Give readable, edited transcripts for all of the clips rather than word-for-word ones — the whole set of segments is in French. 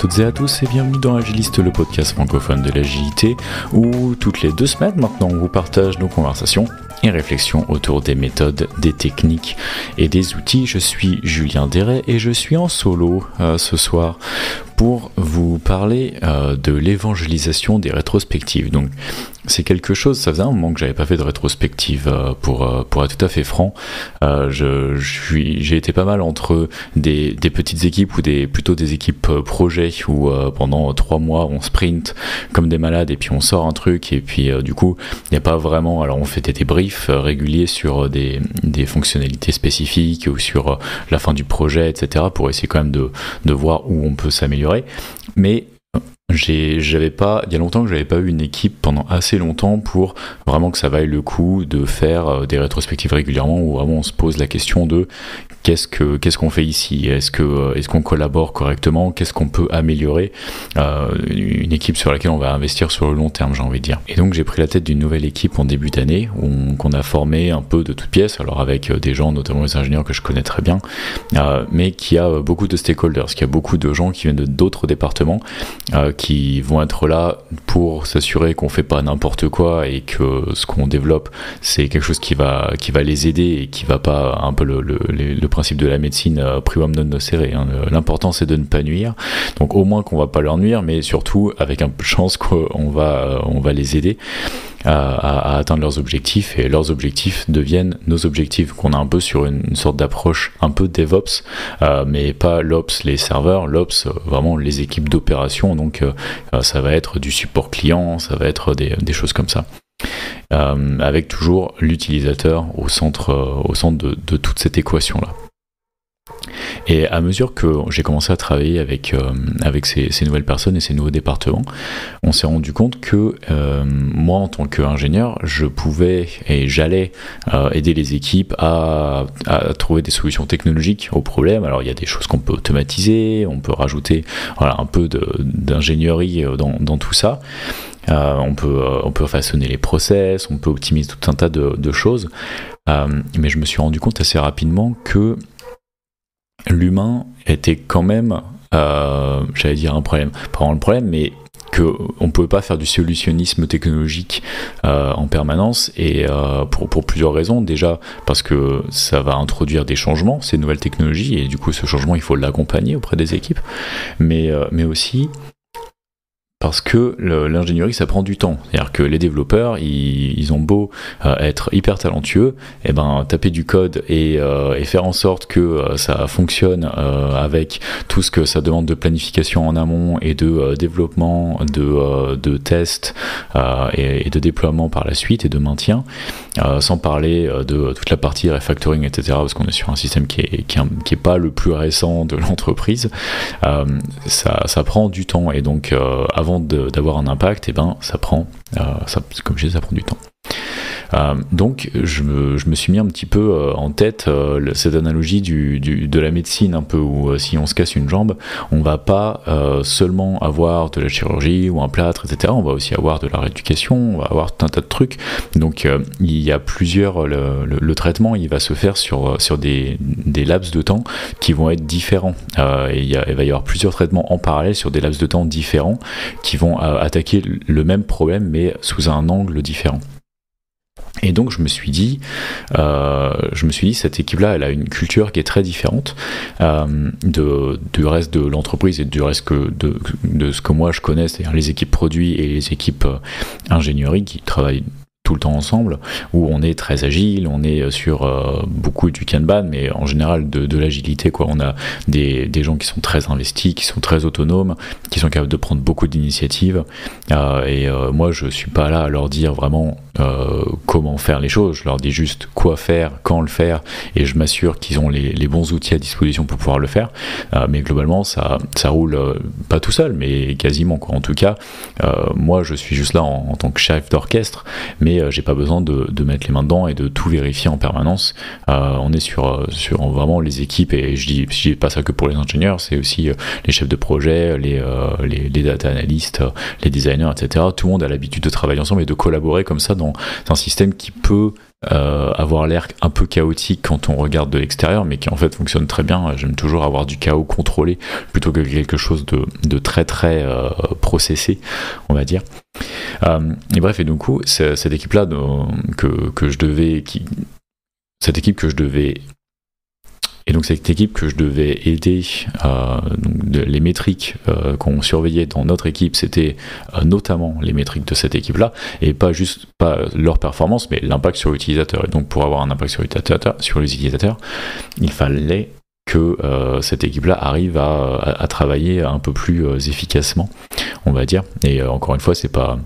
toutes et à tous et bienvenue dans Agiliste, le podcast francophone de l'agilité, où toutes les 2 semaines maintenant on vous partage nos conversations et réflexions autour des méthodes, des techniques et des outils. Je suis Julien Deray et je suis en solo ce soir pour vous parler de l'évangélisation des rétrospectives. Donc c'est quelque chose, ça faisait un moment que j'avais pas fait de rétrospective pour être tout à fait franc. J'ai été pas mal entre des petites équipes ou plutôt des équipes projets où pendant 3 mois on sprint comme des malades et puis on sort un truc et puis du coup il n'y a pas vraiment, alors on fait des débriefs réguliers sur des fonctionnalités spécifiques ou sur la fin du projet, etc. pour essayer quand même de voir où on peut s'améliorer. Mais il y a longtemps que j'avais pas eu une équipe pendant assez longtemps pour vraiment que ça vaille le coup de faire des rétrospectives régulièrement où vraiment on se pose la question de qu'est-ce qu'on fait ici, est-ce qu'on collabore correctement, qu'est-ce qu'on peut améliorer, une équipe sur laquelle on va investir sur le long terme, j'ai envie de dire. Et donc j'ai pris la tête d'une nouvelle équipe en début d'année qu'on a formé un peu de toutes pièces, alors avec des gens, notamment les ingénieurs que je connais très bien, mais qui a beaucoup de stakeholders, qui a beaucoup de gens qui viennent d'autres départements, qui vont être là pour s'assurer qu'on fait pas n'importe quoi et que ce qu'on développe c'est quelque chose qui va les aider et qui va pas un peu le principe de la médecine primum non nocere, hein. L'important c'est de ne pas nuire, donc au moins qu'on va pas leur nuire, mais surtout avec un peu de chance qu'on va les aider à atteindre leurs objectifs, et leurs objectifs deviennent nos objectifs, qu'on a un peu sur une sorte d'approche un peu DevOps, mais pas l'Ops, les serveurs, l'Ops, vraiment les équipes d'opération, donc ça va être du support client, ça va être des choses comme ça. Avec toujours l'utilisateur au centre de toute cette équation-là. Et à mesure que j'ai commencé à travailler avec ces nouvelles personnes et ces nouveaux départements, on s'est rendu compte que moi, en tant qu'ingénieur, je pouvais et j'allais aider les équipes à trouver des solutions technologiques aux problèmes. Alors il y a des choses qu'on peut automatiser, on peut rajouter un peu d'ingénierie dans tout ça. On peut façonner les process, on peut optimiser tout un tas de choses. Mais je me suis rendu compte assez rapidement que l'humain était quand même, j'allais dire un problème, pas vraiment le problème, mais qu'on ne pouvait pas faire du solutionnisme technologique en permanence, et pour plusieurs raisons. Déjà parce que ça va introduire des changements, ces nouvelles technologies, et du coup ce changement il faut l'accompagner auprès des équipes, mais aussi parce que l'ingénierie ça prend du temps, c'est-à-dire que les développeurs ils ont beau être hyper talentueux, et taper du code et faire en sorte que ça fonctionne avec tout ce que ça demande de planification en amont et de développement, de tests et de déploiement par la suite et de maintien, sans parler de toute la partie refactoring, etc., parce qu'on est sur un système qui est pas le plus récent de l'entreprise. Ça prend du temps, et donc avant d'avoir un impact, ça prend, comme je disais, ça prend du temps. Donc je me suis mis un petit peu en tête cette analogie de la médecine, un peu, où si on se casse une jambe, on va pas seulement avoir de la chirurgie ou un plâtre, etc. On va aussi avoir de la rééducation, on va avoir tout un tas de trucs. Donc il y a plusieurs, le traitement il va se faire sur des laps de temps qui vont être différents, et il va y avoir plusieurs traitements en parallèle sur des laps de temps différents qui vont attaquer le même problème mais sous un angle différent. Et donc je me suis dit cette équipe-là, elle a une culture qui est très différente du reste de l'entreprise et du reste de ce que moi je connais, c'est-à-dire les équipes produits et les équipes ingénierie qui travaillent tout le temps ensemble, où on est très agile, on est sur beaucoup du Kanban, mais en général de l'agilité, quoi. On a des gens qui sont très investis, qui sont très autonomes, qui sont capables de prendre beaucoup d'initiatives, et moi je suis pas là à leur dire vraiment comment faire les choses, je leur dis juste quoi faire, quand le faire, et je m'assure qu'ils ont les bons outils à disposition pour pouvoir le faire, mais globalement ça roule pas tout seul, mais quasiment, quoi. En tout cas, moi je suis juste là en tant que chef d'orchestre, mais j'ai pas besoin de mettre les mains dedans et de tout vérifier en permanence. On est sur vraiment les équipes, et je dis pas ça que pour les ingénieurs, c'est aussi les chefs de projet, les data analystes, les designers, etc. Tout le monde a l'habitude de travailler ensemble et de collaborer comme ça dans un système qui peut avoir l'air un peu chaotique quand on regarde de l'extérieur, mais qui en fait fonctionne très bien. J'aime toujours avoir du chaos contrôlé plutôt que quelque chose de très très processé, on va dire. Et bref, et du coup, cette équipe-là cette équipe que je devais aider, les métriques qu'on surveillait dans notre équipe, c'était notamment les métriques de cette équipe-là, et pas leur performance, mais l'impact sur l'utilisateur. Et donc pour avoir un impact sur l'utilisateur, il fallait que cette équipe-là arrive à travailler un peu plus efficacement, on va dire. Et encore une fois, c'est pas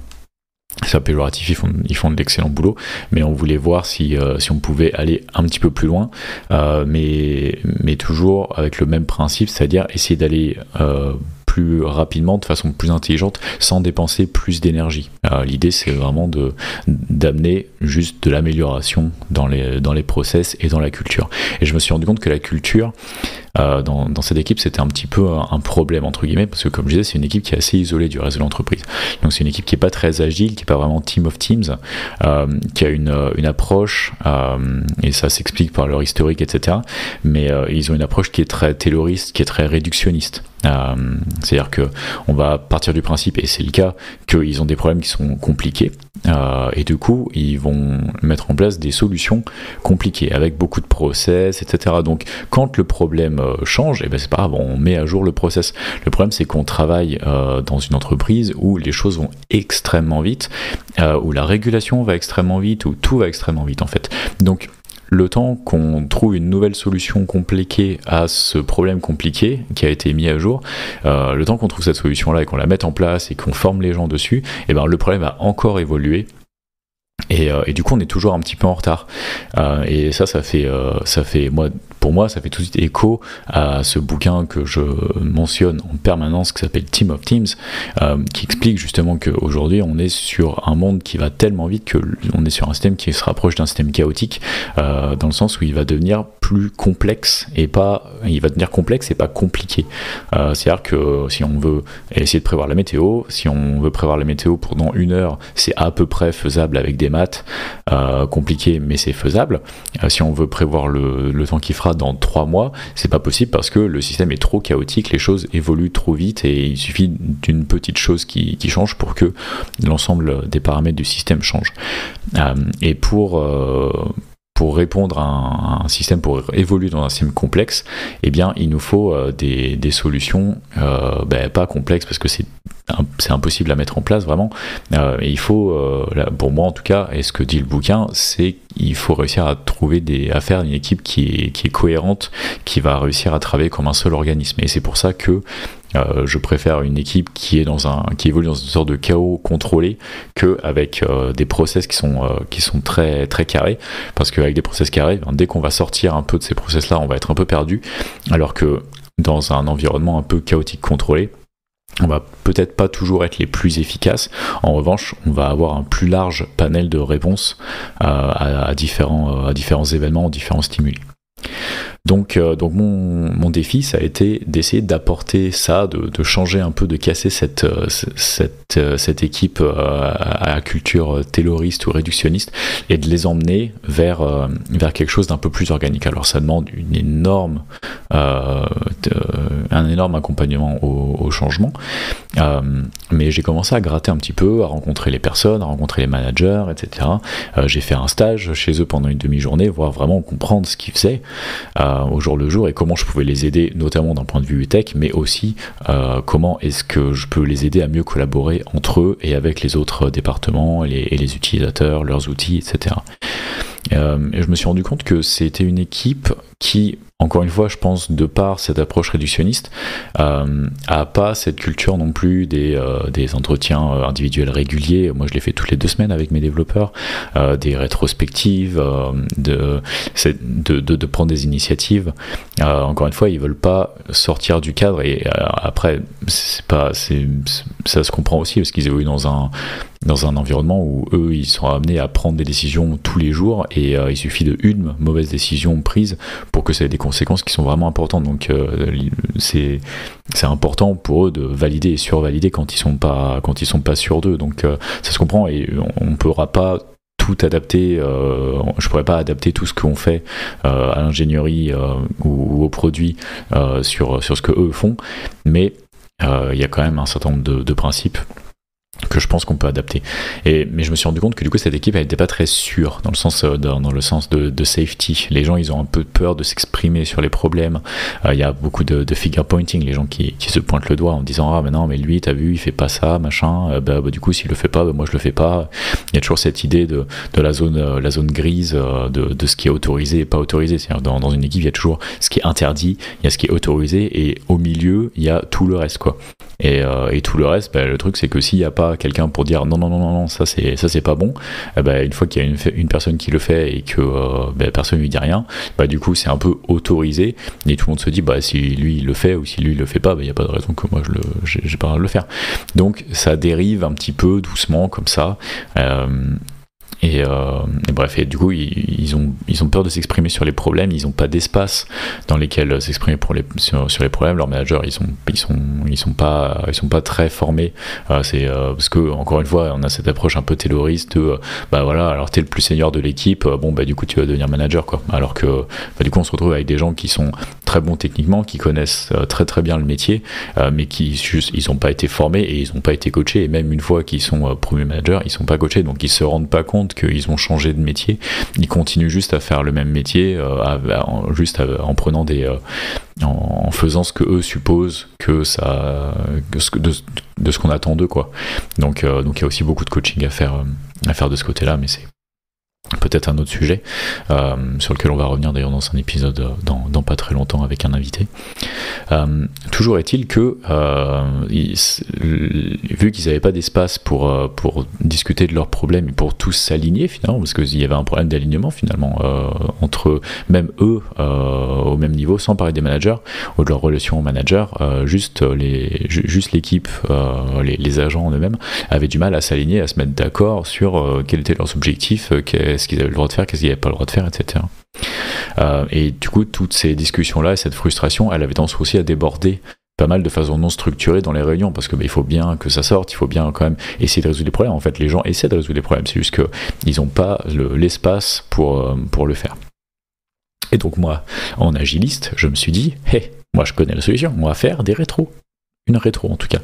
péjoratif, ils font de l'excellent boulot, mais on voulait voir si on pouvait aller un petit peu plus loin, mais toujours avec le même principe, c'est-à-dire essayer d'aller plus rapidement, de façon plus intelligente, sans dépenser plus d'énergie. L'idée, c'est vraiment d'amener juste de l'amélioration dans les process et dans la culture. Et je me suis rendu compte que la culture, dans cette équipe, c'était un petit peu un problème, entre guillemets, parce que comme je disais, c'est une équipe qui est assez isolée du reste de l'entreprise. Donc c'est une équipe qui n'est pas très agile, qui n'est pas vraiment team of teams, qui a une approche, et ça s'explique par leur historique, etc. Mais ils ont une approche qui est très tayloriste, qui est très réductionniste. C'est-à-dire qu'on va partir du principe, et c'est le cas, qu'ils ont des problèmes qui sont compliqués, et du coup ils vont mettre en place des solutions compliquées avec beaucoup de process, etc. Donc quand le problème change, et ben c'est pas grave, on met à jour le process. Le problème, c'est qu'on travaille dans une entreprise où les choses vont extrêmement vite, où la régulation va extrêmement vite, où tout va extrêmement vite en fait. Donc le temps qu'on trouve une nouvelle solution compliquée à ce problème compliqué qui a été mis à jour, le temps qu'on trouve cette solution-là et qu'on la mette en place et qu'on forme les gens dessus, et ben le problème va encore évoluer. Et du coup, on est toujours un petit peu en retard. Et ça fait pour moi, ça fait tout de suite écho à ce bouquin que je mentionne en permanence, qui s'appelle Team of Teams, qui explique justement qu'aujourd'hui, on est sur un monde qui va tellement vite qu'on est sur un système qui se rapproche d'un système chaotique, dans le sens où il va devenir plus complexe et pas compliqué. C'est-à-dire que si on veut essayer de prévoir la météo, pendant 1 heure, c'est à peu près faisable avec des maths, compliqué, mais c'est faisable. Si on veut prévoir le temps qu'il fera dans 3 mois, c'est pas possible parce que le système est trop chaotique, les choses évoluent trop vite et il suffit d'une petite chose qui change pour que l'ensemble des paramètres du système change. Et pour répondre à un système, pour évoluer dans un système complexe, eh bien, il nous faut des solutions pas complexes, parce que c'est impossible à mettre en place vraiment. Et il faut, pour moi en tout cas, et ce que dit le bouquin, c'est qu'il faut réussir à faire une équipe qui est cohérente, qui va réussir à travailler comme un seul organisme. Et c'est pour ça que je préfère une équipe qui évolue dans une sorte de chaos contrôlé qu'avec des process qui sont très, très carrés, parce qu'avec des process carrés, dès qu'on va sortir un peu de ces process-là, on va être un peu perdu, alors que dans un environnement un peu chaotique contrôlé, on va peut-être pas toujours être les plus efficaces. En revanche, on va avoir un plus large panel de réponses à différents événements, différents stimuli. Donc mon défi, ça a été d'essayer d'apporter ça, de changer un peu, de casser cette équipe à culture tayloriste ou réductionniste, et de les emmener vers quelque chose d'un peu plus organique. Alors ça demande un énorme accompagnement au changement, mais j'ai commencé à gratter un petit peu, à rencontrer les personnes, à rencontrer les managers, etc. J'ai fait un stage chez eux pendant une demi-journée, voir vraiment comprendre ce qu'ils faisaient au jour le jour et comment je pouvais les aider, notamment d'un point de vue tech, mais aussi comment est-ce que je peux les aider à mieux collaborer entre eux et avec les autres départements et les utilisateurs, leurs outils, etc. Et je me suis rendu compte que c'était une équipe qui, encore une fois, je pense, de par cette approche réductionniste, a pas cette culture non plus des entretiens individuels réguliers. Moi, je les fais toutes les 2 semaines avec mes développeurs, des rétrospectives, de prendre des initiatives. Encore une fois, ils veulent pas sortir du cadre, et après, ça se comprend aussi parce qu'ils évoluent dans un environnement où eux, ils sont amenés à prendre des décisions tous les jours, et il suffit d'une mauvaise décision prise pour que ça ait des conséquences qui sont vraiment importantes. Donc c'est important pour eux de valider et survalider quand ils sont pas sûrs d'eux. Donc ça se comprend, et on ne pourra pas tout adapter, je pourrais pas adapter tout ce qu'on fait à l'ingénierie ou au produit sur ce que eux font, mais il y a quand même un certain nombre de principes que je pense qu'on peut adapter. Mais je me suis rendu compte que du coup cette équipe elle n'était pas très sûre dans le sens de safety. Les gens ils ont un peu peur de s'exprimer sur les problèmes. Il y a beaucoup de finger pointing, les gens qui se pointent le doigt en disant ah mais non mais lui t'as vu il fait pas ça machin. Du coup s'il le fait pas moi je le fais pas. Il y a toujours cette idée de la zone grise de ce qui est autorisé et pas autorisé. C'est-à-dire dans une équipe il y a toujours ce qui est interdit, il y a ce qui est autorisé et au milieu il y a tout le reste quoi. Et tout le reste, le truc c'est que s'il n'y a pas quelqu'un pour dire non, ça c'est pas bon, une fois qu'il y a une personne qui le fait et que personne lui dit rien, du coup c'est un peu autorisé et tout le monde se dit si lui il le fait ou si lui il le fait pas, il n'y a pas de raison que moi j'ai pas le droit de le faire. Donc ça dérive un petit peu doucement comme ça. Et bref, et du coup, ils ont peur de s'exprimer sur les problèmes. Ils n'ont pas d'espace dans lesquels s'exprimer sur les problèmes. Leurs managers, ils sont pas très formés. C'est parce que encore une fois, on a cette approche un peu tayloriste de voilà, alors t'es le plus senior de l'équipe, du coup tu vas devenir manager quoi. Alors que du coup, on se retrouve avec des gens qui sont très bons techniquement, qui connaissent très très bien le métier, mais ils n'ont pas été formés et ils n'ont pas été coachés. Et même une fois qu'ils sont promus managers, ils sont pas coachés, donc ils se rendent pas compte qu'ils ont changé de métier. Ils continuent juste à faire le même métier, en prenant en faisant ce que eux supposent de ce qu'on attend d'eux quoi. Donc il y a aussi beaucoup de coaching à faire de ce côté-là, mais c'est peut-être un autre sujet sur lequel on va revenir d'ailleurs dans un épisode dans pas très longtemps avec un invité. Toujours est-il que vu qu'ils n'avaient pas d'espace pour discuter de leurs problèmes et pour tous s'aligner finalement, parce qu'il y avait un problème d'alignement finalement entre même eux au même niveau, sans parler des managers ou de leur relation aux managers, juste l'équipe, les agents en eux-mêmes avaient du mal à s'aligner, à se mettre d'accord sur quels étaient leurs objectifs, qu'est-ce qu'ils avaient le droit de faire, qu'est-ce qu'ils n'avaient pas le droit de faire, etc. Et du coup, toutes ces discussions-là et cette frustration, elle avait tendance aussi à déborder pas mal de façon non structurée dans les réunions, parce que il faut bien que ça sorte, il faut bien quand même essayer de résoudre les problèmes. En fait, les gens essaient de résoudre les problèmes, c'est juste qu'ils n'ont pas l'espace pour le faire. Et donc moi, en agiliste, je me suis dit, moi je connais la solution, on va faire des rétros. Une rétro en tout cas.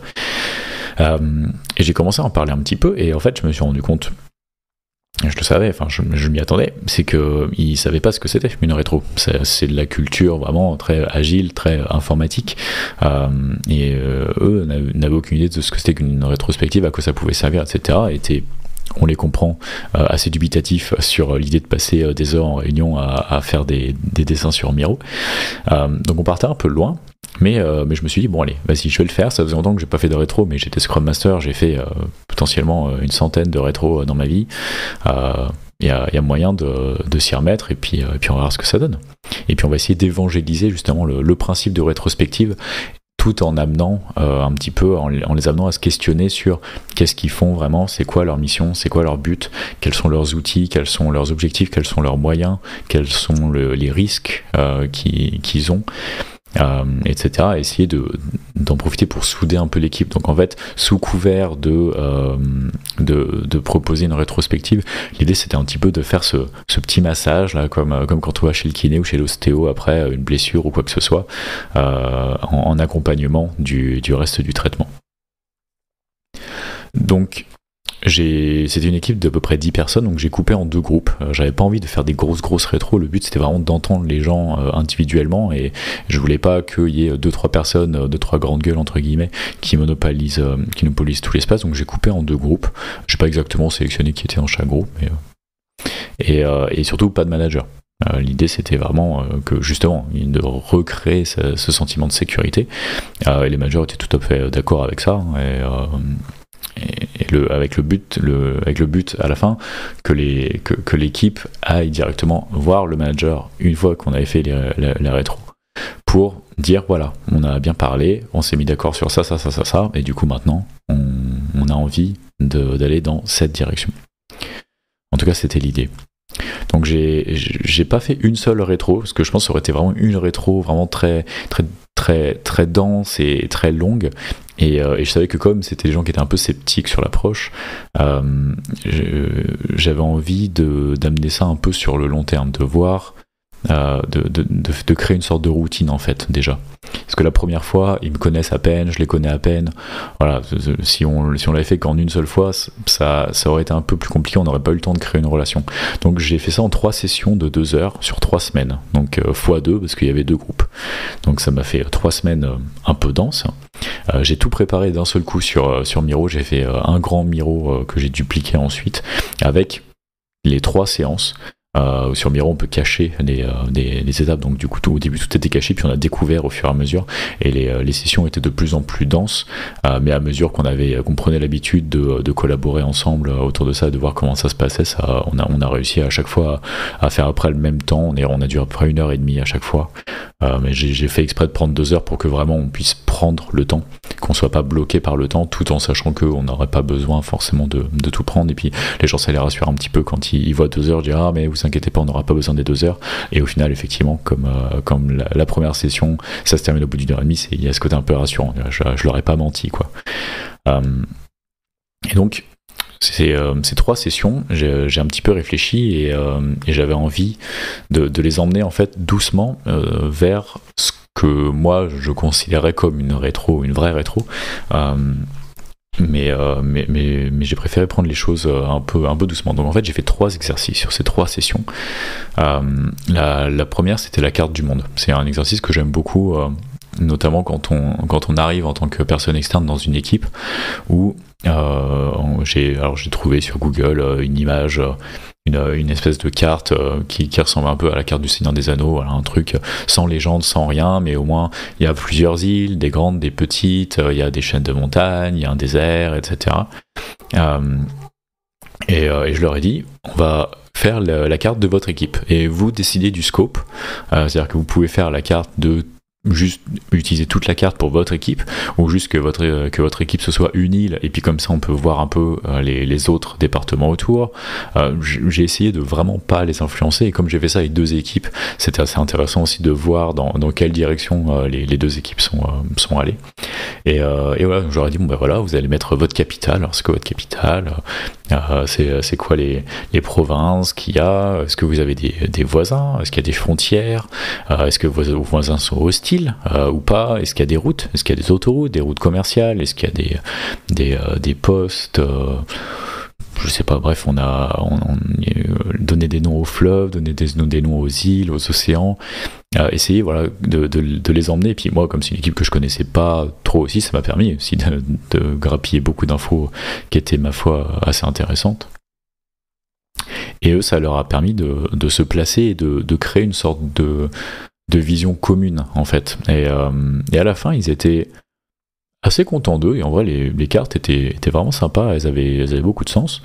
Et j'ai commencé à en parler un petit peu, et en fait, je me suis rendu compte, je le savais, enfin je m'y attendais, c'est qu'ils ne savaient pas ce que c'était une rétro. C'est de la culture vraiment très agile, très informatique, et eux n'avaient aucune idée de ce que c'était qu'une rétrospective, à quoi ça pouvait servir, etc. On les comprend, assez dubitatifs sur l'idée de passer des heures en réunion à faire des dessins sur Miro. Donc on partait un peu loin. Mais je me suis dit, bon allez, vas-y, je vais le faire. Ça faisait longtemps que j'ai pas fait de rétro, mais j'étais Scrum Master, j'ai fait potentiellement une centaine de rétros dans ma vie. Il y a moyen de s'y remettre, et puis on va voir ce que ça donne. Et puis on va essayer d'évangéliser justement le principe de rétrospective, tout en amenant un petit peu, en les amenant à se questionner sur qu'est-ce qu'ils font vraiment, c'est quoi leur mission, c'est quoi leur but, quels sont leurs outils, quels sont leurs objectifs, quels sont leurs moyens, quels sont les risques qu'ils ont. Etc. Essayer d'en profiter pour souder un peu l'équipe. Donc en fait, sous couvert de proposer une rétrospective, l'idée c'était un petit peu de faire ce petit massage là, comme quand on va chez le kiné ou chez l'ostéo après une blessure ou quoi que ce soit, en accompagnement du reste du traitement. Donc c'était une équipe d'à peu près 10 personnes, donc j'ai coupé en 2 groupes. J'avais pas envie de faire des grosses rétros, le but c'était vraiment d'entendre les gens individuellement, et je voulais pas qu'il y ait 2-3 personnes, 2-3 grandes gueules entre guillemets, qui monopolisent tout l'espace, donc j'ai coupé en 2 groupes. J'ai pas exactement sélectionné qui était dans chaque groupe, mais et surtout pas de manager. L'idée c'était vraiment que justement de recréer ce sentiment de sécurité, et les managers étaient tout à fait d'accord avec ça, avec le but à la fin que l'équipe aille directement voir le manager une fois qu'on avait fait la rétro, pour dire voilà, on a bien parlé, on s'est mis d'accord sur ça, et du coup maintenant on a envie d'aller dans cette direction. En tout cas c'était l'idée. Donc j'ai pas fait une seule rétro, parce que je pense que ça aurait été vraiment une rétro vraiment très très très très dense et très longue, et je savais que comme c'était des gens qui étaient un peu sceptiques sur l'approche, j'avais envie d'amener ça un peu sur le long terme, de voir, de créer une sorte de routine en fait déjà. Parce que la première fois, ils me connaissent à peine, je les connais à peine. Voilà, si on l'avait fait qu'en une seule fois, ça aurait été un peu plus compliqué, on n'aurait pas eu le temps de créer une relation. Donc j'ai fait ça en 3 sessions de 2 heures sur 3 semaines. Donc x2 parce qu'il y avait 2 groupes. Donc ça m'a fait 3 semaines un peu denses. J'ai tout préparé d'un seul coup sur Miro. J'ai fait un grand Miro que j'ai dupliqué ensuite avec les 3 séances. Sur Miro on peut cacher les étapes, donc du coup au début tout était caché, puis on a découvert au fur et à mesure, et les sessions étaient de plus en plus denses, mais à mesure qu'on prenait l'habitude de collaborer ensemble autour de ça, de voir comment ça se passait, on a réussi à chaque fois à faire après le même temps. On a dû à peu près 1h30 à chaque fois, mais j'ai fait exprès de prendre 2 heures pour que vraiment on puisse prendre le temps, qu'on soit pas bloqué par le temps, tout en sachant qu'on n'aurait pas besoin forcément de tout prendre. Et puis les gens, ça les rassure un petit peu quand ils voient 2 heures, dire ah mais vous inquiétez pas, on n'aura pas besoin des 2 heures. Et au final, effectivement, comme la première session, ça se termine au bout d'1h30, il y a ce côté un peu rassurant. Je leur ai pas menti, quoi. Et donc, ces 3 sessions, j'ai un petit peu réfléchi et j'avais envie de les emmener en fait doucement vers ce que moi je considérais comme une vraie rétro. Mais j'ai préféré prendre les choses un peu doucement. Donc en fait j'ai fait 3 exercices sur ces 3 sessions. La première, c'était la carte du monde. C'est un exercice que j'aime beaucoup, notamment quand on arrive en tant que personne externe dans une équipe où j'ai trouvé sur Google une image, une espèce de carte qui ressemble un peu à la carte du Seigneur des Anneaux, voilà, un truc sans légende, sans rien, mais au moins il y a plusieurs îles, des grandes, des petites, il y a des chaînes de montagnes, il y a un désert, etc. Et je leur ai dit, on va faire la carte de votre équipe et vous décidez du scope, c'est-à-dire que vous pouvez faire la carte de juste utiliser toute la carte pour votre équipe, ou juste que votre équipe ce soit une île, et puis comme ça on peut voir un peu les autres départements autour. J'ai essayé de vraiment pas les influencer, et comme j'ai fait ça avec 2 équipes, c'était assez intéressant aussi de voir dans quelle direction les 2 équipes sont allées. Et voilà, j'aurais dit bon ben voilà, vous allez mettre votre capitale. Alors c'est quoi votre capitale? C'est quoi les provinces qu'il y a? Est-ce que vous avez des voisins? Est-ce qu'il y a des frontières? Est-ce que vos voisins sont hostiles ou pas? Est-ce qu'il y a des routes? Est-ce qu'il y a des autoroutes, des routes commerciales? Est-ce qu'il y a des postes? Je sais pas, bref, on donné des noms aux fleuves, donné des noms aux îles, aux océans, essayer voilà, de les emmener. Et puis moi, comme c'est une équipe que je connaissais pas trop aussi, ça m'a permis aussi de grappiller beaucoup d'infos qui étaient, ma foi, assez intéressantes. Et eux, ça leur a permis de se placer et de créer une sorte de vision commune, en fait. Et à la fin, ils étaient assez contents d'eux, et en vrai les cartes étaient vraiment sympas, elles avaient beaucoup de sens,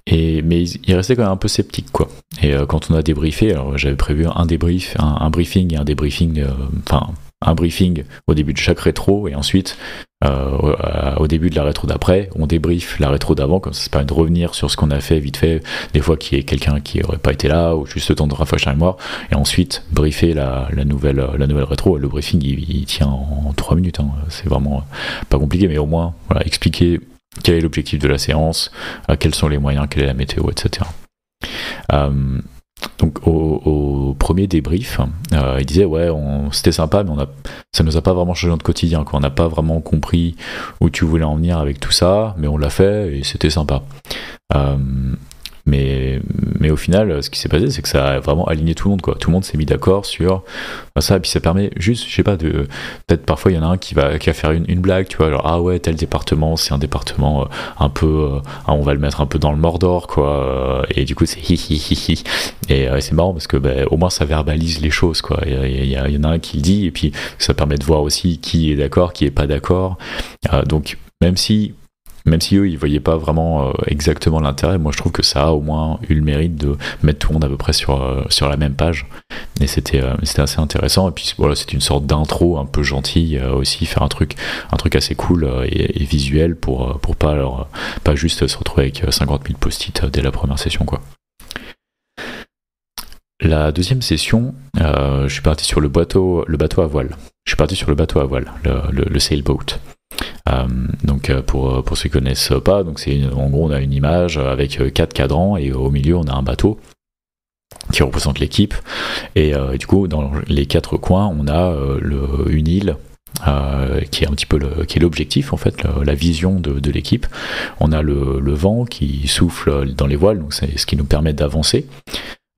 mais ils restaient quand même un peu sceptiques, quoi. Et quand on a débriefé, alors j'avais prévu un briefing et un débriefing, un briefing au début de chaque rétro, et ensuite au début de la rétro d'après on débrief la rétro d'avant, comme ça permet de revenir sur ce qu'on a fait vite fait, des fois qu'il y ait quelqu'un qui aurait pas été là, ou juste le temps de rafraîchir la mémoire, et ensuite briefer la nouvelle rétro. Le briefing il tient en 3 minutes, hein. C'est vraiment pas compliqué, mais au moins voilà, expliquer quel est l'objectif de la séance, quels sont les moyens, quelle est la météo, etc. Donc au premier débrief, il disait ouais, c'était sympa, mais ça nous a pas vraiment changé notre quotidien, quoi. On n'a pas vraiment compris où tu voulais en venir avec tout ça, mais on l'a fait et c'était sympa. Mais au final, ce qui s'est passé, c'est que ça a vraiment aligné tout le monde, quoi. Tout le monde s'est mis d'accord sur ça, et puis ça permet juste, je sais pas, peut-être parfois il y en a un qui va faire une blague, tu vois, genre ah ouais, tel département, c'est un département un peu, on va le mettre un peu dans le Mordor, quoi, et du coup c'est hi hi hi hi, et c'est marrant parce que au moins ça verbalise les choses, quoi. Il y en a un qui le dit, et puis ça permet de voir aussi qui est d'accord, qui est pas d'accord. Donc même si eux ils voyaient pas vraiment exactement l'intérêt, moi je trouve que ça a au moins eu le mérite de mettre tout le monde à peu près sur la même page, et c'était assez intéressant. Et puis voilà, c'était une sorte d'intro un peu gentille, aussi faire un truc assez cool et visuel pour pas juste se retrouver avec 50 000 post-it dès la première session, quoi. La deuxième session, je suis parti sur le bateau à voile. Le sailboat. Donc pour ceux qui connaissent pas, donc en gros on a une image avec 4 cadrans et au milieu on a un bateau qui représente l'équipe et du coup dans les 4 coins on a une île qui est un petit peu qui est l'objectif en fait, la vision de l'équipe. On a le vent qui souffle dans les voiles, donc c'est ce qui nous permet d'avancer.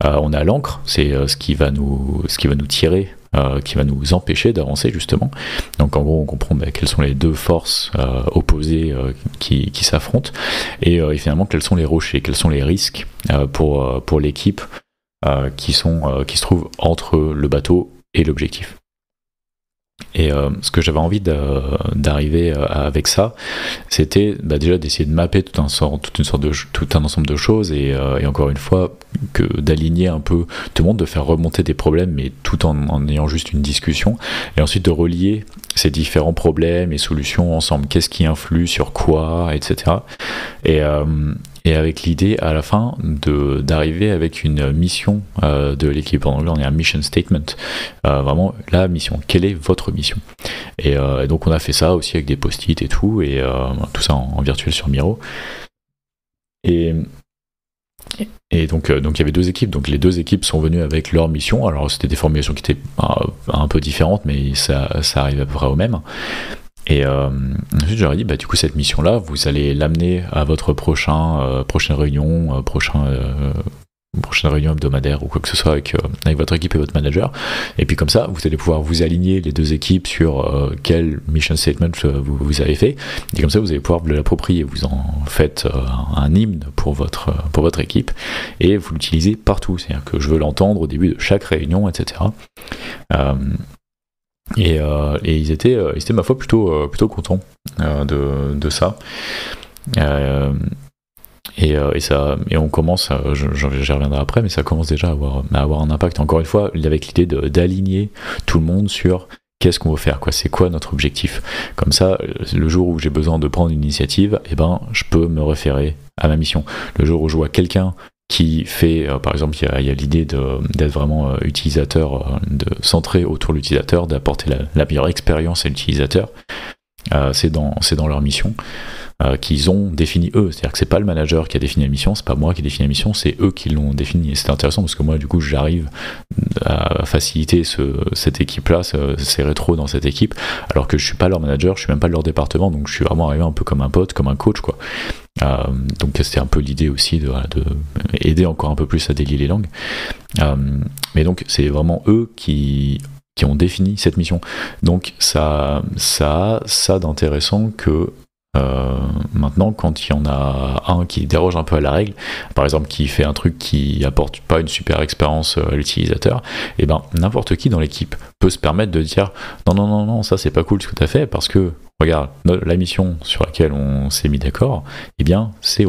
On a l'ancre, c'est ce qui va nous tirer, qui va nous empêcher d'avancer justement. Donc en gros on comprend quelles sont les deux forces opposées qui s'affrontent et finalement quels sont les rochers, quels sont les risques pour l'équipe qui se trouvent entre le bateau et l'objectif. Et ce que j'avais envie d'arriver avec ça, c'était déjà d'essayer de mapper tout un ensemble de choses et encore une fois d'aligner un peu tout le monde, de faire remonter des problèmes, mais tout en ayant juste une discussion, et ensuite de relier ces différents problèmes et solutions ensemble. Qu'est-ce qui influe sur quoi, etc. Et avec l'idée à la fin d'arriver avec une mission de l'équipe. En anglais, on est un mission statement. Vraiment, la mission. Quelle est votre mission ? Et donc, on a fait ça aussi avec des post-it et tout, et tout ça en virtuel sur Miro. Et donc, il y avait 2 équipes. Donc, les 2 équipes sont venues avec leur mission. Alors, c'était des formulations qui étaient un peu différentes, mais ça arrivait à peu près au même. Et ensuite j'aurais dit du coup cette mission là vous allez l'amener à votre prochaine réunion prochaine réunion hebdomadaire ou quoi que ce soit avec votre équipe et votre manager, et puis comme ça vous allez pouvoir vous aligner les 2 équipes sur quel mission statement vous avez fait, et comme ça vous allez pouvoir vous l'approprier, vous en faites un hymne pour votre équipe et vous l'utilisez partout, c'est-à-dire que je veux l'entendre au début de chaque réunion, etc. Et ils étaient ma foi plutôt contents de ça. Et on commence, j'y reviendrai après, mais ça commence déjà à avoir un impact. Encore une fois, avec l'idée d'aligner tout le monde sur qu'est-ce qu'on veut faire, c'est quoi notre objectif. Comme ça, le jour où j'ai besoin de prendre une initiative, je peux me référer à ma mission. Le jour où je vois quelqu'un qui fait, par exemple, il y a l'idée d'être vraiment utilisateur, de centrer autour de l'utilisateur, d'apporter la meilleure expérience à l'utilisateur. C'est dans leur mission qu'ils ont défini eux. C'est-à-dire que c'est pas le manager qui a défini la mission, c'est pas moi qui ai défini la mission, c'est eux qui l'ont défini. Et c'est intéressant parce que moi, du coup, j'arrive à faciliter cette équipe-là, ces rétros dans cette équipe, alors que je suis pas leur manager, je suis même pas de leur département, donc je suis vraiment arrivé un peu comme un pote, comme un coach, quoi. Donc c'était un peu l'idée aussi de aider encore un peu plus à délier les langues. Mais donc c'est vraiment eux qui ont défini cette mission. Donc ça d'intéressant que maintenant, quand il y en a un qui déroge un peu à la règle, par exemple qui fait un truc qui apporte pas une super expérience à l'utilisateur, et n'importe qui dans l'équipe peut se permettre de dire non, ça c'est pas cool ce que tu as fait, parce que regarde, la mission sur laquelle on s'est mis d'accord, c'est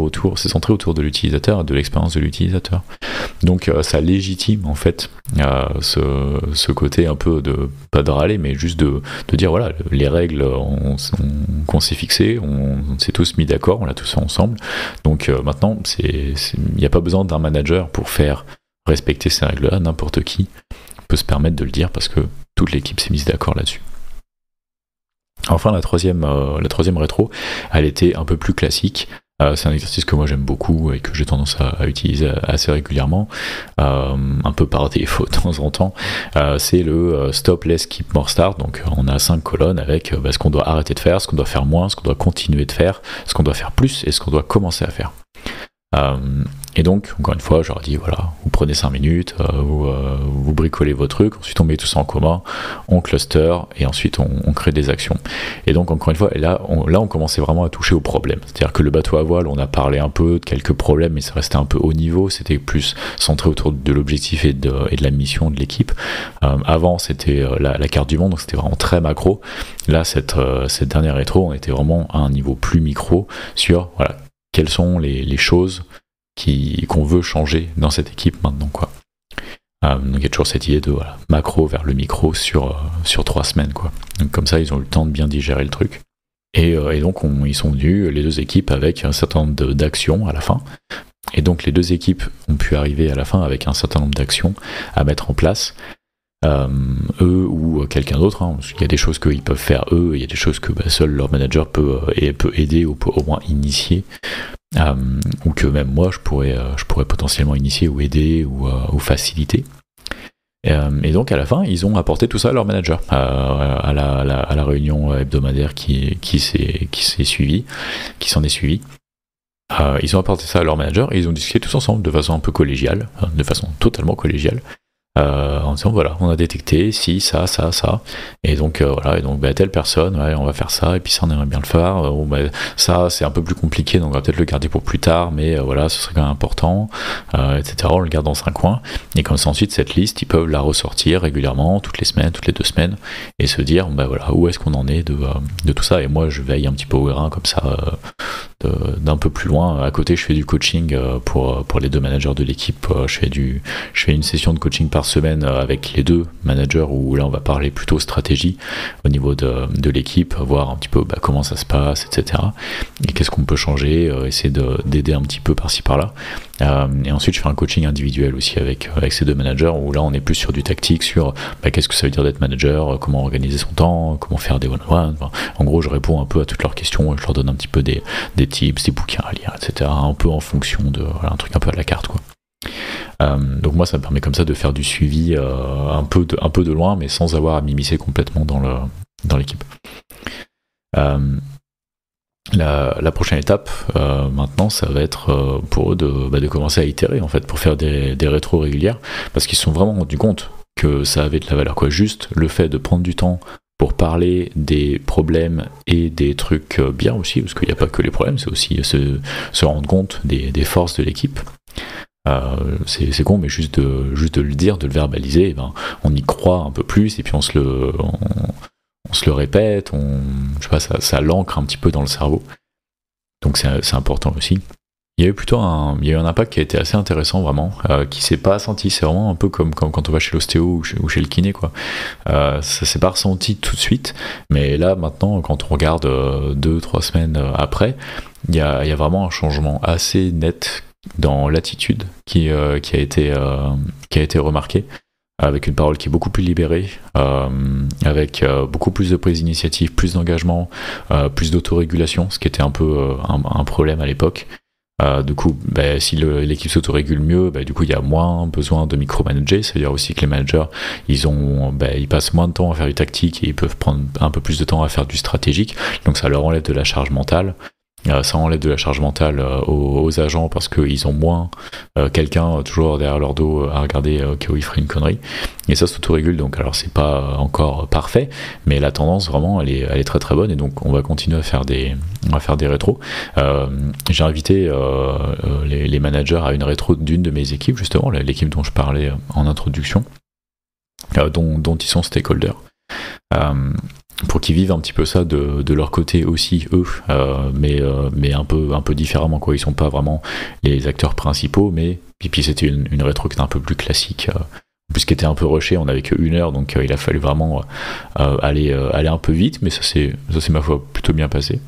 centré autour de l'utilisateur et de l'expérience de l'utilisateur. Donc ça légitime en fait ce côté un peu de, pas de râler, mais juste de dire voilà, les règles qu'on s'est fixées, on s'est tous mis d'accord, on l'a tous fait ensemble. Donc maintenant, il n'y a pas besoin d'un manager pour faire respecter ces règles-là, n'importe qui peut se permettre de le dire parce que toute l'équipe s'est mise d'accord là-dessus. Enfin, la troisième rétro, elle était un peu plus classique. C'est un exercice que moi j'aime beaucoup et que j'ai tendance à utiliser assez régulièrement, un peu par défaut de temps en temps. C'est le stop, less, keep, more, start. Donc on a 5 colonnes avec ce qu'on doit arrêter de faire, ce qu'on doit faire moins, ce qu'on doit continuer de faire, ce qu'on doit faire plus et ce qu'on doit commencer à faire. Et donc, encore une fois, je leur dis, voilà, vous prenez 5 minutes, vous bricolez vos trucs, ensuite on met tout ça en commun, on cluster, et ensuite on crée des actions. Et donc, encore une fois, là, on commençait vraiment à toucher au problème. C'est-à-dire que le bateau à voile, on a parlé un peu de quelques problèmes, mais ça restait un peu haut niveau, c'était plus centré autour de l'objectif et de la mission de l'équipe. Avant, c'était la carte du monde, donc c'était vraiment très macro. Là, cette dernière rétro, on était vraiment à un niveau plus micro sur, voilà, quelles sont les choses qu'on veut changer dans cette équipe maintenant, quoi. Donc il y a toujours cette idée de macro vers le micro sur 3 semaines, quoi. Donc comme ça, ils ont eu le temps de bien digérer le truc. Et donc ils sont venus, les 2 équipes, avec un certain nombre d'actions à la fin. Et donc les 2 équipes ont pu arriver à la fin avec un certain nombre d'actions à mettre en place. eux ou quelqu'un d'autre, hein. Il y a des choses qu'ils peuvent faire eux, il y a des choses que seul leur manager peut aider ou peut au moins initier, ou que même moi je pourrais potentiellement initier ou aider ou faciliter. Et donc à la fin, ils ont apporté tout ça à leur manager à la réunion hebdomadaire qui s'en est suivie. Ils ont apporté ça à leur manager et ils ont discuté tous ensemble de façon un peu collégiale, de façon totalement collégiale. En disant voilà, on a détecté si ça, et donc voilà, et donc telle personne, ouais, on va faire ça, et puis ça on aimerait bien le faire, ça c'est un peu plus compliqué, donc on va peut-être le garder pour plus tard, mais voilà, ce serait quand même important, etc. On le garde dans un coin, et comme ça ensuite cette liste, ils peuvent la ressortir régulièrement, toutes les semaines, toutes les 2 semaines, et se dire voilà, où est-ce qu'on en est de tout ça, et moi je veille un petit peu au grain comme ça, d'un peu plus loin. À côté, je fais du coaching pour les 2 managers de l'équipe. Je fais une session de coaching par semaine avec les 2 managers où là on va parler plutôt stratégie au niveau de l'équipe, voir un petit peu comment ça se passe, etc. Et qu'est-ce qu'on peut changer, essayer d'aider un petit peu par-ci par-là. Et ensuite je fais un coaching individuel aussi avec ces 2 managers où là on est plus sur du tactique, sur qu'est-ce que ça veut dire d'être manager, comment organiser son temps, comment faire des one-on-one. En gros je réponds un peu à toutes leurs questions, je leur donne un petit peu des tips, des bouquins à lire, etc. Un peu en fonction de un truc un peu à la carte, quoi. Donc moi ça me permet comme ça de faire du suivi un peu de loin, mais sans avoir à m'immiscer complètement dans l'équipe. La prochaine étape maintenant, ça va être pour eux de commencer à itérer en fait, pour faire des rétros régulières, parce qu'ils se sont vraiment rendus compte que ça avait de la valeur, quoi. Juste le fait de prendre du temps pour parler des problèmes et des trucs bien aussi, parce qu'il n'y a pas que les problèmes, c'est aussi se rendre compte des forces de l'équipe. C'est con, mais juste de le dire, de le verbaliser, on y croit un peu plus, et puis on se le répète, je sais pas, ça l'ancre un petit peu dans le cerveau. Donc c'est important aussi. Il y a eu un impact qui a été assez intéressant vraiment, qui s'est pas senti. C'est vraiment un peu comme quand on va chez l'ostéo ou chez le kiné, quoi. Ça s'est pas ressenti tout de suite, mais là maintenant, quand on regarde 2-3 semaines après, il y a vraiment un changement assez net dans l'attitude qui a été remarqué, avec une parole qui est beaucoup plus libérée, avec beaucoup plus de prise d'initiative, plus d'engagement, plus d'autorégulation, ce qui était un peu un problème à l'époque. Du coup, si l'équipe s'autorégule mieux, du coup il y a moins besoin de micromanager. C'est-à-dire aussi que les managers, ils passent moins de temps à faire du tactique et ils peuvent prendre un peu plus de temps à faire du stratégique. Donc ça leur enlève de la charge mentale. Ça enlève de la charge mentale aux agents, parce qu'ils ont moins quelqu'un toujours derrière leur dos à regarder qu'il ferait une connerie, et ça s'autorégule. Donc alors c'est pas encore parfait, mais la tendance vraiment elle est très très bonne, et donc on va continuer à faire des rétros. J'ai invité les managers à une rétro d'une de mes équipes, justement l'équipe dont je parlais en introduction, dont ils sont stakeholders, pour qu'ils vivent un petit peu ça de leur côté aussi, eux, mais un peu différemment, quoi. Ils sont pas vraiment les acteurs principaux, mais puis c'était une rétro qui était un peu plus classique, puisqu'elle était un peu rushée. On n'avait que 1 heure, donc il a fallu vraiment aller un peu vite, mais ça c'est ma foi plutôt bien passé.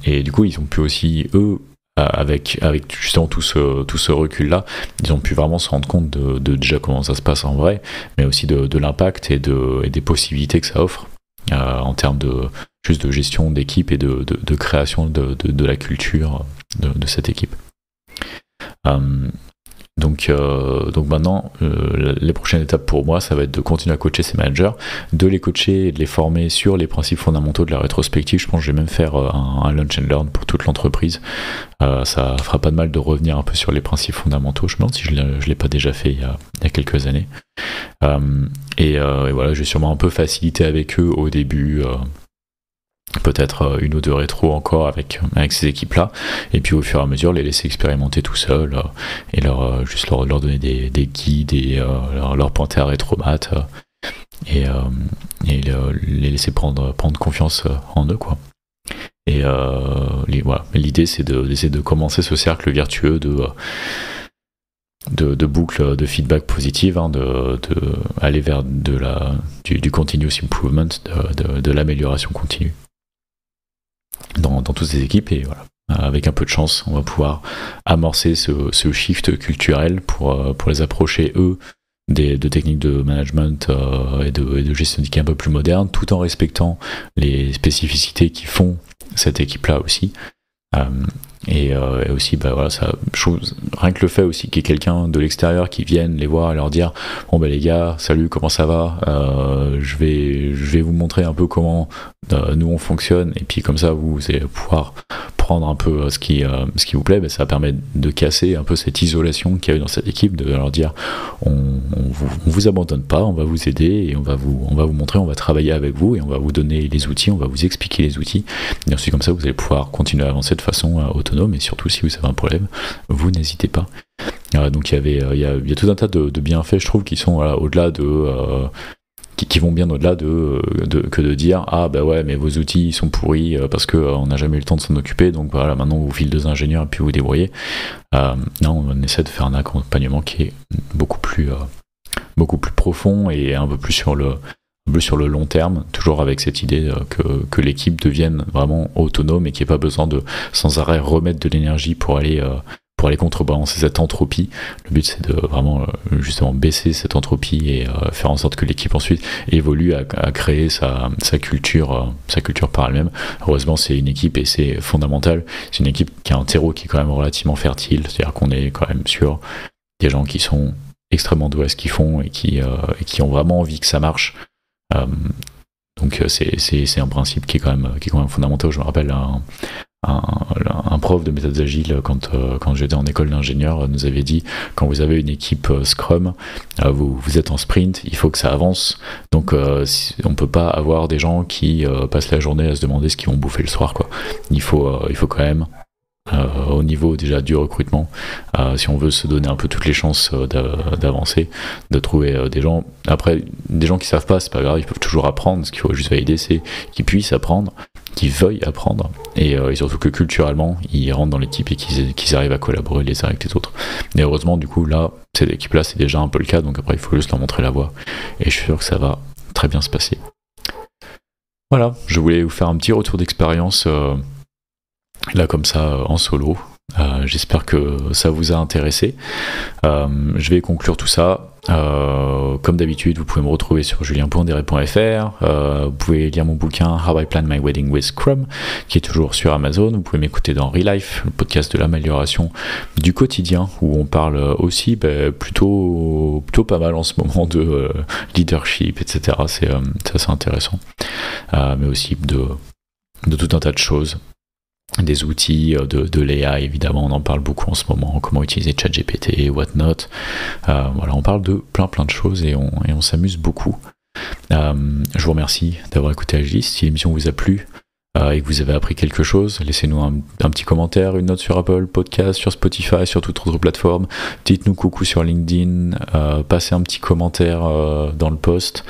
Et du coup ils ont pu aussi, eux, avec justement tout ce recul-là, ils ont pu vraiment se rendre compte de déjà comment ça se passe en vrai, mais aussi de l'impact et des possibilités que ça offre en termes de gestion d'équipe et de création de la culture de cette équipe. Donc maintenant, les prochaines étapes pour moi, ça va être de continuer à coacher ces managers, de les coacher et de les former sur les principes fondamentaux de la rétrospective. Je pense que je vais même faire un lunch and learn pour toute l'entreprise. Ça fera pas de mal de revenir un peu sur les principes fondamentaux. Je me demande si je l'ai pas déjà fait il y a quelques années. Et voilà, je vais sûrement un peu faciliter avec eux au début. Peut-être 1 ou 2 rétros encore avec ces équipes-là, et puis au fur et à mesure les laisser expérimenter tout seuls, et juste leur donner des guides et leur pointer à Rétromat, et les laisser prendre confiance en eux, quoi. Et voilà. L'idée c'est d'essayer de commencer ce cercle vertueux de boucle de feedback positive, de aller vers du continuous improvement, de l'amélioration continue dans toutes ces équipes. Et voilà, avec un peu de chance, on va pouvoir amorcer ce shift culturel pour les approcher, eux, de techniques de management et de gestion d'équipe un peu plus modernes, tout en respectant les spécificités qui font cette équipe-là aussi. Et aussi, voilà, ça, rien que le fait aussi qu'il y ait quelqu'un de l'extérieur qui vienne les voir et leur dire bon les gars, salut, comment ça va, je vais vous montrer un peu comment nous on fonctionne, et puis comme ça vous allez pouvoir prendre un peu ce qui vous plaît. Ça permet de casser un peu cette isolation qu'il y a eu dans cette équipe, de leur dire on vous abandonne pas, on va vous aider et on va vous montrer, on va travailler avec vous et on va vous donner les outils, on va vous expliquer les outils, et ensuite comme ça vous allez pouvoir continuer à avancer de façon autonome. Et surtout si vous avez un problème, vous n'hésitez pas. Donc il y a tout un tas de bienfaits, je trouve, qui sont au-delà de qui vont bien au-delà que de dire ouais, mais vos outils ils sont pourris parce que on n'a jamais eu le temps de s'en occuper, donc voilà, maintenant on vous file 2 ingénieurs et puis vous vous débrouillez. Non, on essaie de faire un accompagnement qui est beaucoup plus profond et un peu plus sur le long terme, toujours avec cette idée que l'équipe devienne vraiment autonome et qu'il n'y ait pas besoin de sans arrêt remettre de l'énergie pour aller contrebalancer cette entropie. Le but c'est de vraiment justement baisser cette entropie et faire en sorte que l'équipe ensuite évolue à créer sa culture par elle-même. Heureusement c'est une équipe et c'est fondamental, c'est une équipe qui a un terreau qui est quand même relativement fertile, c'est-à-dire qu'on est quand même sur des gens qui sont extrêmement doués à ce qu'ils font et qui ont vraiment envie que ça marche. Donc c'est un principe qui est quand même fondamental. Je me rappelle un prof de méthodes agiles quand j'étais en école d'ingénieur nous avait dit, quand vous avez une équipe Scrum, vous êtes en sprint, il faut que ça avance, donc on peut pas avoir des gens qui passent la journée à se demander ce qu'ils vont bouffer le soir, quoi. Il faut quand même au niveau déjà du recrutement, si on veut se donner un peu toutes les chances d'avancer, de trouver des gens. Après, des gens qui savent pas, c'est pas grave, ils peuvent toujours apprendre. Ce qu'il faut juste valider, c'est qu'ils puissent apprendre, qu'ils veuillent apprendre, et surtout que culturellement ils rentrent dans l'équipe et qu'ils arrivent à collaborer les uns avec les autres. Et heureusement, du coup, là, cette équipe-là, c'est déjà un peu le cas, donc après il faut juste leur montrer la voie, et je suis sûr que ça va très bien se passer. Voilà, je voulais vous faire un petit retour d'expérience là comme ça en solo. J'espère que ça vous a intéressé. Je vais conclure tout ça. Comme d'habitude, vous pouvez me retrouver sur julien.deret.fr. Vous pouvez lire mon bouquin How I Plan My Wedding with Scrum, qui est toujours sur Amazon. Vous pouvez m'écouter dans Relife, le podcast de l'amélioration du quotidien, où on parle aussi plutôt pas mal en ce moment de leadership, etc. C'est assez intéressant. Mais aussi de tout un tas de choses. Des outils de l'AI, évidemment, on en parle beaucoup en ce moment, comment utiliser ChatGPT, whatnot. Voilà, on parle de plein de choses et on s'amuse beaucoup. Je vous remercie d'avoir écouté Agilist. Si l'émission vous a plu et que vous avez appris quelque chose, laissez-nous un petit commentaire, une note sur Apple Podcast, sur Spotify, sur toute autre plateforme. Dites-nous coucou sur LinkedIn, passez un petit commentaire dans le post.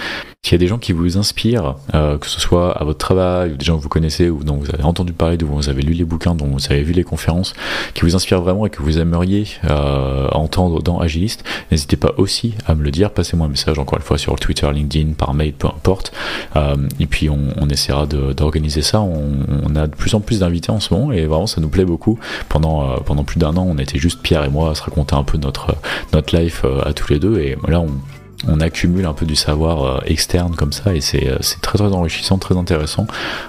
S'il y a des gens qui vous inspirent, que ce soit à votre travail, ou des gens que vous connaissez, ou dont vous avez entendu parler, dont vous avez lu les bouquins, dont vous avez vu les conférences, qui vous inspirent vraiment et que vous aimeriez entendre dans Agilist, n'hésitez pas aussi à me le dire. Passez-moi un message, encore une fois, sur Twitter, LinkedIn, par mail, peu importe. Et puis on essaiera d'organiser ça. On a de plus en plus d'invités en ce moment et vraiment ça nous plaît beaucoup. Pendant plus d'1 an, on était juste Pierre et moi à se raconter un peu notre life à tous les deux, et là on accumule un peu du savoir externe comme ça, et c'est très enrichissant, très intéressant,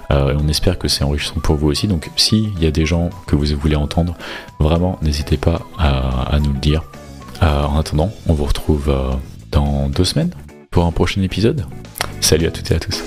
et on espère que c'est enrichissant pour vous aussi. Donc s'il y a des gens que vous voulez entendre, vraiment n'hésitez pas à nous le dire. En attendant, on vous retrouve dans 2 semaines pour un prochain épisode. Salut à toutes et à tous.